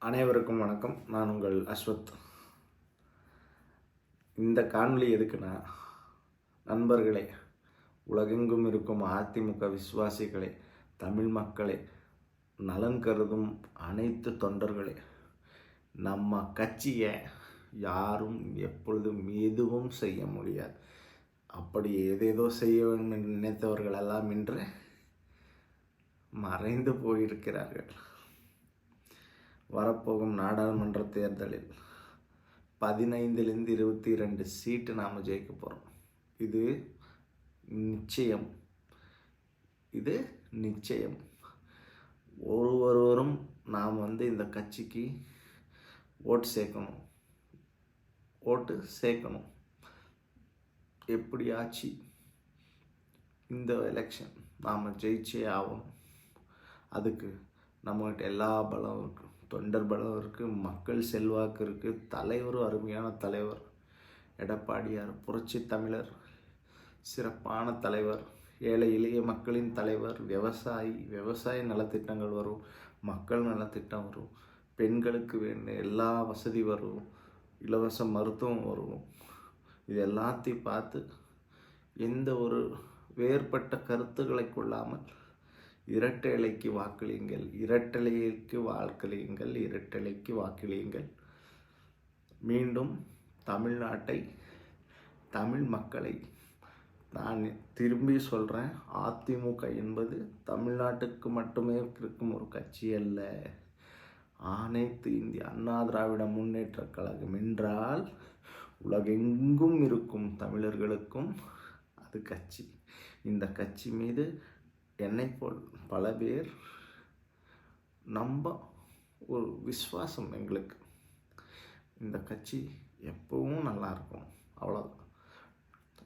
அனைவருக்கும் வணக்கம். நான் உங்கள் அஸ்வத். இந்த காணொளி எதுக்குன்னா, நண்பர்களே, உலகெங்கும் இருக்கும் அதிமுக விசுவாசிகளே, தமிழ் மக்களே, நலன் கருதும் அனைத்து தொண்டர்களே, நம்ம கட்சியை யாரும் எப்பொழுதும் எதுவும் செய்ய முடியாது. அப்படி ஏதேதோ செய்ய வேண்டும் என்று நினைத்தவர்கள் எல்லாம் இன்று மறைந்து போயிருக்கிறார்கள். வரப்போகும் நாடாளுமன்ற தேர்தலில் 15லிருந்து 22 சீட்டு நாம் ஜெயிக்க போகிறோம். இது நிச்சயம். ஒருவரும் நாம் இந்த கட்சிக்கு ஓட்டு சேர்க்கணும். எப்படியாச்சு இந்த எலெக்ஷன் நாம் ஜெயிச்சே ஆகணும். அதுக்கு நம்மகிட்ட எல்லா பலம் இருக்குது. தொண்டர் பலம் இருக்குது, மக்கள் செல்வாக்கு இருக்குது, தலைவரும் அருமையான தலைவர் எடப்பாடியார், புரட்சி தமிழர், சிறப்பான தலைவர், ஏழை எளிய மக்களின் தலைவர், விவசாய நலத்திட்டங்கள் வரும், மக்கள் நலத்திட்டம் வரும், பெண்களுக்கு வேண்டிய எல்லா வசதி வரும், இலவச மருத்துவம் வரும். இது எல்லாத்தையும் பார்த்து எந்த ஒரு வேறுபட்ட கருத்துக்களை கொள்ளாமல் இரட்டை இலைக்கு வாக்களியுங்கள். மீண்டும் தமிழ்நாட்டை, தமிழ் மக்களை நான் திரும்பி சொல்கிறேன், அதிமுக என்பது தமிழ்நாட்டுக்கு மட்டுமே இருக்கும் ஒரு கட்சி அல்ல. அனைத்து இந்திய அண்ணா திராவிட முன்னேற்ற கழகம் என்றால் உலகெங்கும் இருக்கும் தமிழர்களுக்கும் அது கட்சி. இந்த கட்சி மீது என்னை போல் பல பேர் ஒரு விசுவாசம் எங்களுக்கு. இந்த கட்சி எப்பவும் நல்லா இருக்கும், அவ்வளோதான்.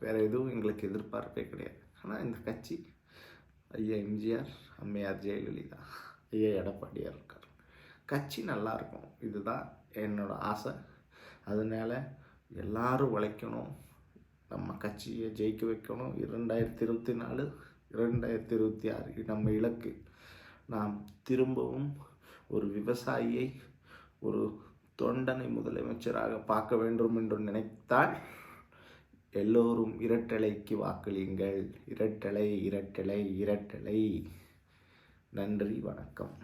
வேறு எதுவும் எங்களுக்கு எதிர்பார்ப்பே கிடையாது. ஆனால் இந்த கட்சி ஐயா எம்ஜிஆர், அம்மையார் ஜெயலலிதா, ஐயா எடப்பாடியார் இருக்கார். கட்சி நல்லா இருக்கும், இதுதான் என்னோட ஆசை. அதனால் எல்லாரும் உழைக்கணும், நம்ம கட்சியை ஜெயிக்க வைக்கணும். 2024, 2026 நம்ம இலக்கு. நாம் திரும்பவும் ஒரு விவசாயியை, ஒரு தொண்டனை முதலமைச்சராக பார்க்க வேண்டும் என்று நினைத்தால் எல்லோரும் இரட்டலைக்கு வாக்களியுங்கள். இரட்டலை. நன்றி, வணக்கம்.